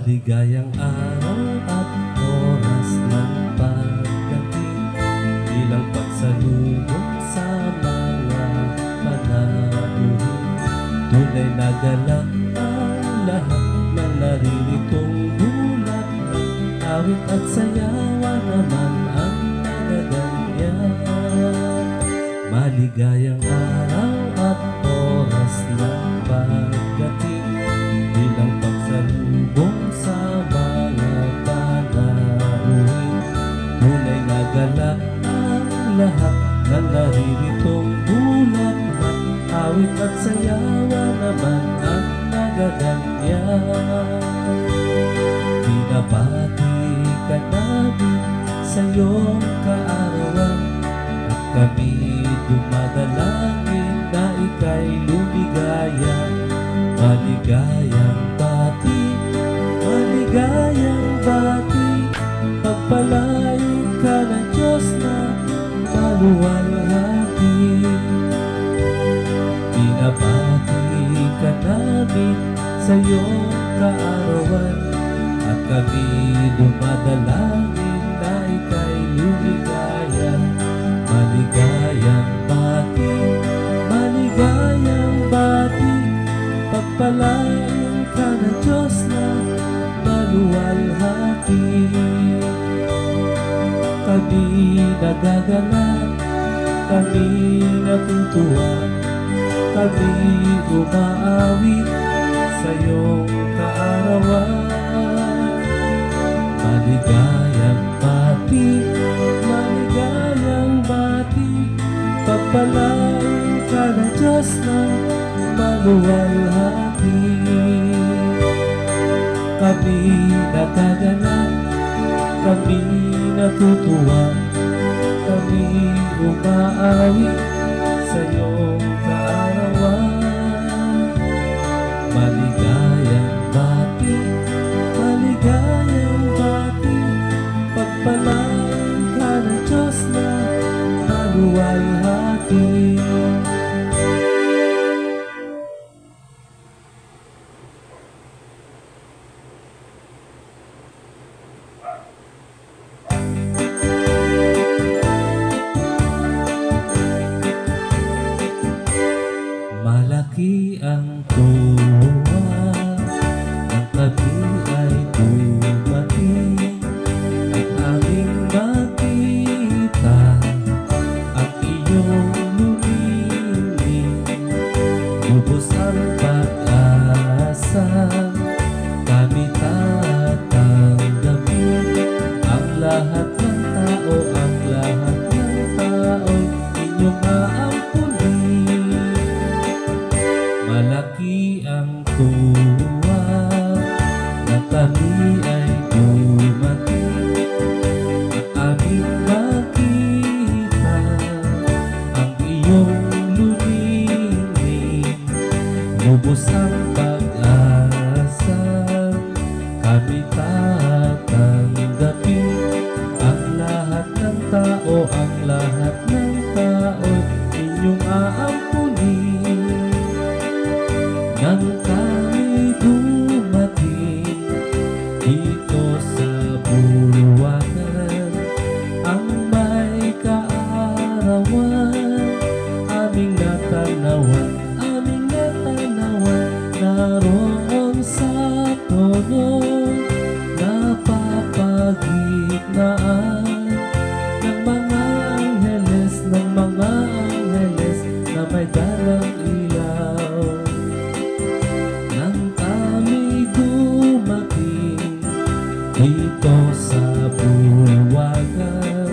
Maligayang araw at oras ng pagdating, bilang pagsalubong sa mga panauhin. Tunay na galak ang lahat ng narirитong bulat, awit at sayawan naman ang nagaganyan. Maligayang araw at oras ng pagdating, bilang pagsalubong sa mga panauhin. Tunay na galak ang lahat ng narirитong bulat, awit at sayawan naman ang nagaganyan. Binabati ka namin sa iyong kaarawan, at kami dumadalangin na ika'y lumigaya. Maligayang bati, maligayang bati, pagpalain ka ng Diyos na maluwalhati. Binabati ka namin sa iyong kaarawan, at kami dumadalangin na ika'y lumigaya. Maligayang bati, maligayang bati, pagpalain ka ng Diyos na maluwalhati. Kami nagagalak, kami natutuwa, kami umaawit sa iyong kaarawan. Maligayang bati, maligayang bati, pagpalain ka ng Diyos na maluwalhati. Kami nagagalak, kami natutuwa, kami umaawit sa iyong kaarawan. Maligayang bati, maligayang bati, pagpalain ka ng Diyos na maluwalhati. Malaki ang tuwa ang kami ay dumating, at aming makita ang iyong lumiling. Lubos ang pag-asa, kami tatanggapin ang lahat ng tao, ang lahat ng tao'y inyong aampunin. Malaki ang tuwa na kami ay dumating, at aming makita ang iyong lumiling. Lubos ang pag-asa, kami tatanggapin ang lahat ng tao, ang lahat ng tao inyong aampunin. Nang kami dumating dito sa bulwagan, ang may kaarawan, aming natanawan, naroon sa tono, napapagitnaan ng mga angheles, na may dalang ilaw. Nang kami dumating dito sa bulwagan,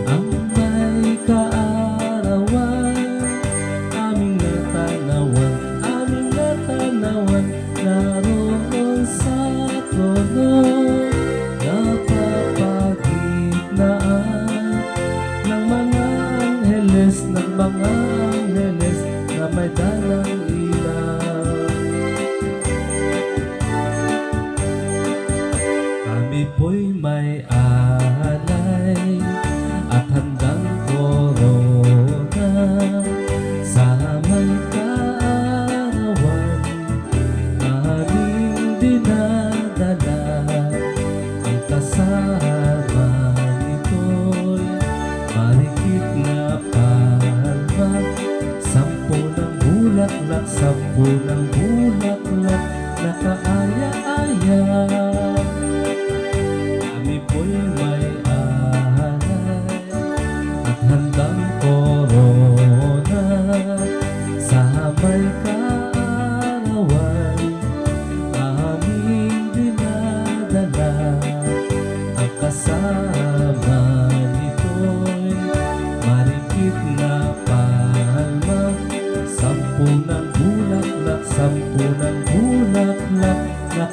ang may kaarawan, aming natanawan, naroon sa trono, napapagitnaan ng mga angheles, na may dalang ilaw. Kami po'y may alay at handang korona sa may kaarawan, aming dinadala.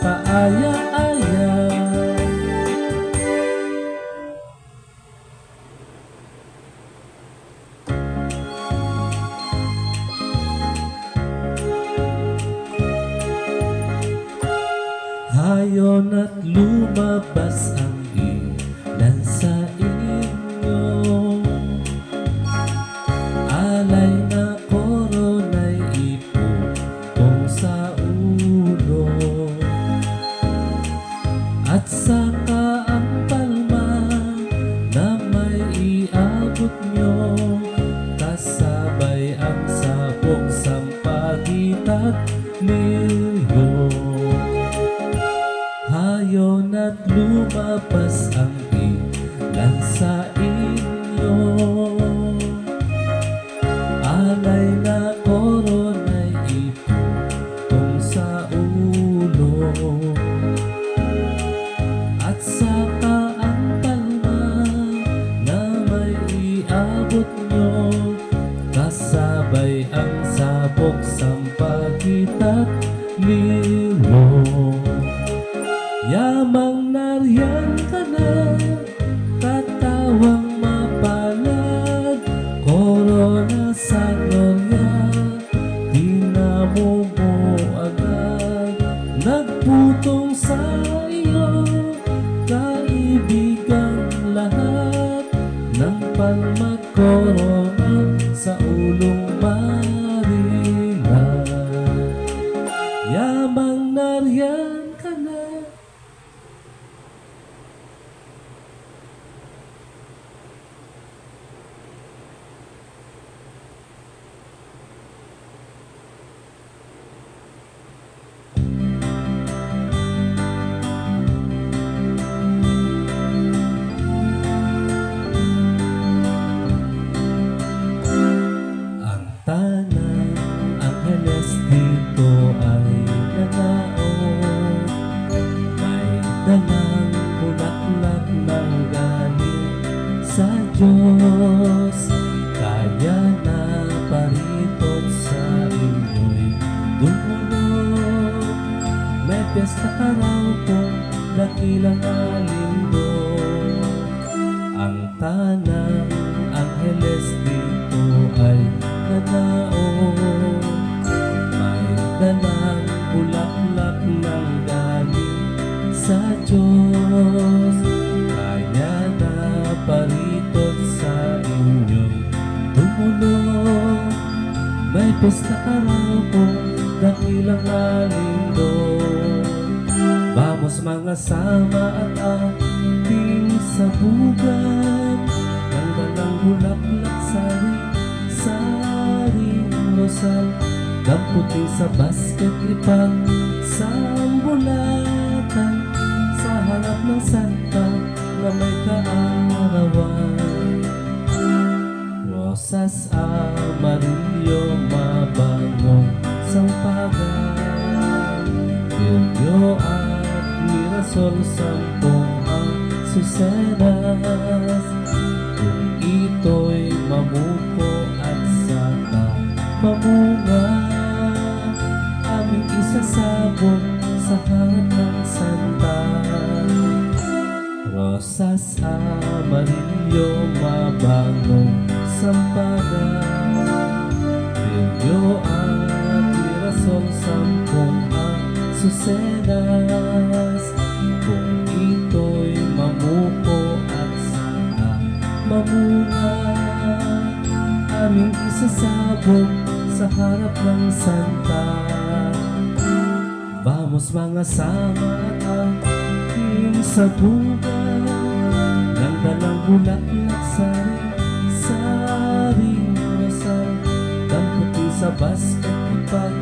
kaaya-aya. Hayon at lumabas ang ilan sa inyo. Alay na korona'y iputong sa ulo, at saka ang palma na may iabot nyo, kasabay ang sabog, sampagit at milyo. Hayon at lumabas ang ilan sa inyo. Alay na korona'y iputong sa ulo, at saka ang palma na may iabot nyo, kasabay ang sabog, sampagit at milyo. Yamang nariyan ka na, katawang mapalad, korona sa gloria, dinamo mo agad. Nagputong sa iyo, kaibigan lahat, ng palma korona sa ulong Marila. Yamang nariyan ka na. Tanang Angeles dito ay nanaon, may dalang bulaklak ng galing sa Diyos. Kaya na paritot sa inyo'y dumulog, may piyesta ka raw kung dakilang alindog. Ang tanang Angeles dito ay nanaon, may dalang bulaklak ng galing sa Diyos. Kaya na paritot sa inyo'y dumulog, may pesta ka raw kung dakilang alindog. Vamos mga sama at ating sabugan, ng dalang bulaklak saring rosal, damputi sa basket ipag sambulatan, sa harap ng santa na may kaarawan. Rosas amarillo, mabangong sampagan, Virgo at Mirasol, sampung Azucenas. Kung ito'y mamuko at saka mamunga, aming isasabog sa harap ng santa. Rosas amarillo, mabangong sampagan, Virgo at Mirasol, sampung Azucenas. Kung ito'y mamuko at saka mamunga, aming isasabog sa harap ng santa. Vamos mga sama at ating sabugan, ng dalang bulaklak saring rosal, damputi sa basket ipag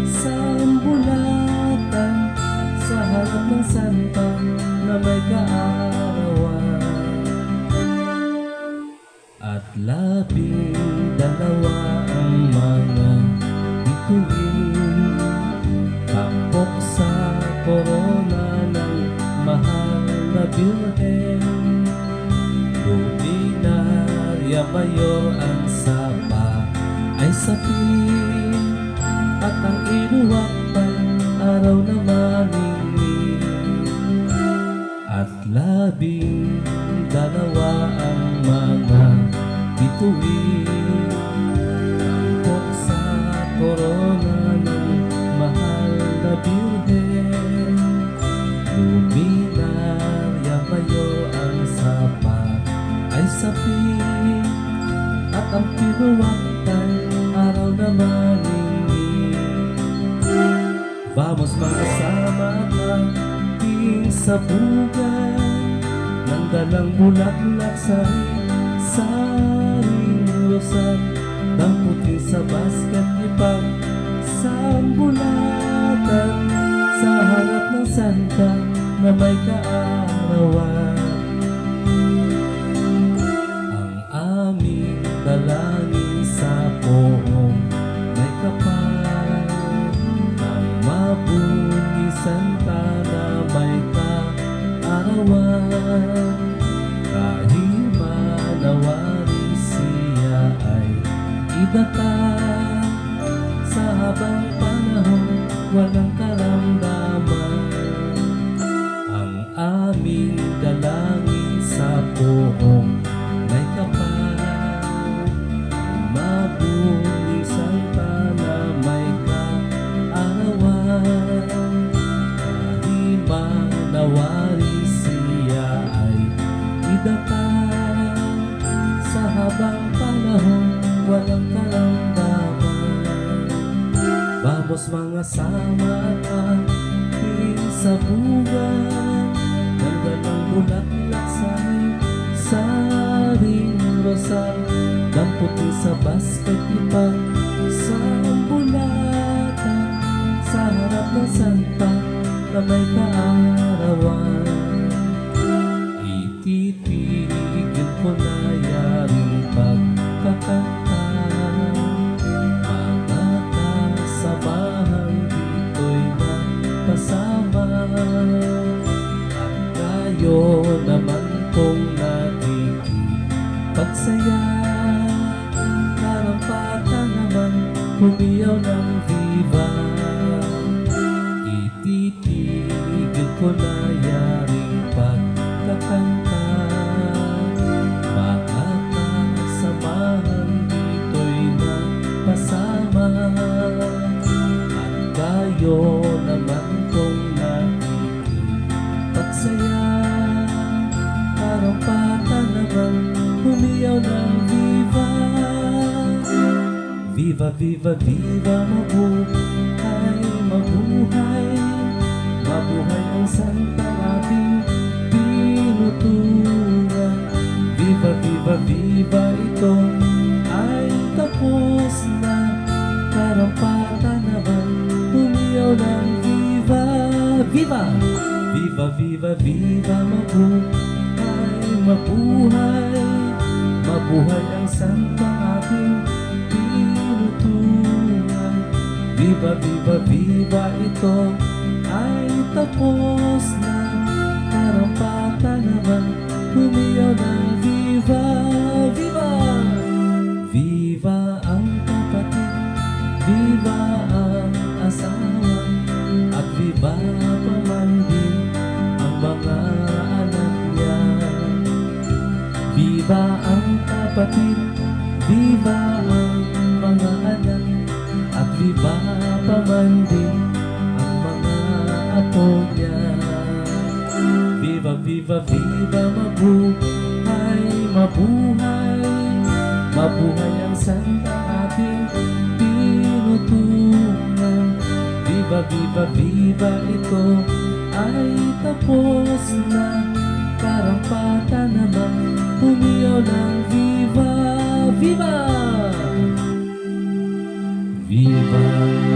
sambulatan, sa harap ng santa na may kaarawan. At 12 ang mga bituin, tampok sa korona ng mahal na Birhen. Luminaria Mayor ang sapa ay sapin, at ang inuwak pa'y araw na maningning. na Birhen, luminarya kayo ang sapa ay sapin, at ang pinuwaktan araw na maningin. Vamos mga sama at ating sabugan ng dalang bulaklak sa saring rosal, damputin sa basket ipang sambulatan sa harap ng santa na may kaarawan. Ang aming dalangin sa poong may kapal ng mabunisan ka na may kaarawan. Kahit manawari siya ay idatag sa habang panahon walang karamdaman. Ang aming dalangin sa poong may kapal, mabunisan ka na may kaarawan. Kahit manawari siya ay idatag sa habang panahon walang karamdaman. Vamos mga sama at ating sabugan ng dalang bulaklak sa saring rosal, damputin sa basket ipang sambulatan sa harap ng santa na may kaarawan. Ititigil ko na yaring pagkakanta, mga kasamahan dito'y napasama, at kayo naman kong nakikipagsaya. Karampatan naman humiyaw ng viva, ititigil ko na yaring pagkakanta, mga kasamahan dito'y napasama, at kayo naman kong nakikipagsaya. Karampatan naman humiyaw ng viva. Viva, viva, viva, mabuhay, mabuhay, mabuhay ang santang ating pinutungan. Viva, viva, viva, ito ay tapos na. Karampatan naman humiyaw ng viva. Viva! Viva, viva, viva, mabuhay, mabuhay, mabuhay ang santang ating pinutungan. Viva, viva, viva, ito ay tapos na. Karampatan naman humiyaw ng viva. Viva! Viva ang kapatid, viva ang asawa, at viva pa man din ang mga anak niya. Viva ang kapatid, viva ang mga anak, at viva pa man din ang mga apo niya. Viva, viva, viva, mabuhay, mabuhay, mabuhay ang santang ating pinutungan. Viva, viva, viva, ito ay tapos na. Karampatan naman humiyaw ng viva. Viva! Viva!